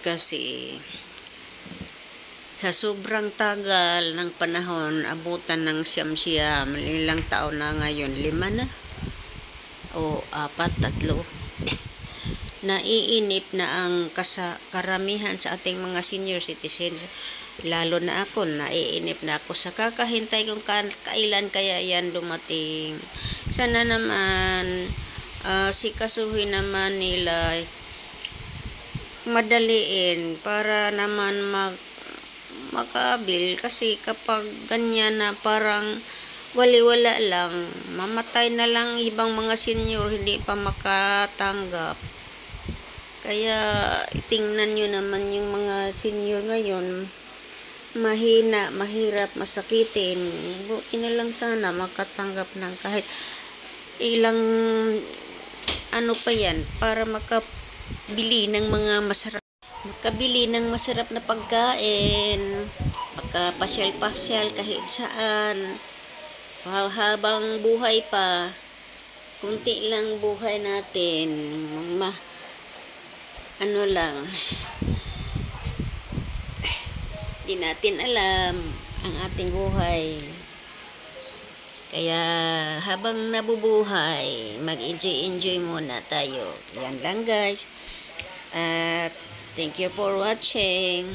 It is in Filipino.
Kasi sa sobrang tagal ng panahon, abutan ng siyam-siyam, ilang taon na ngayon, 5 na o 4, 3, naiinip na ang karamihan sa ating mga senior citizens, lalo na ako. Naiinip na ako sa kakahintay kung kailan kaya yan dumating. Sana naman sikasuhin naman nila, madaliin para naman makabil, kasi kapag ganyan na parang wala lang, mamatay na lang ibang mga senior, hindi pa makatanggap. Kaya tingnan nyo naman yung mga senior ngayon, mahina, mahirap, masakitin. Buti na lang sana makatanggap ng kahit ilang ano pa yan, para makabili ng mga masarap na pagkain, makapasyal-pasyal kahit saan habang buhay pa. Kunti lang buhay natin, ano lang, di natin alam ang ating buhay. Kaya habang nabubuhay, mag-enjoy muna tayo. Yan lang guys. At thank you for watching.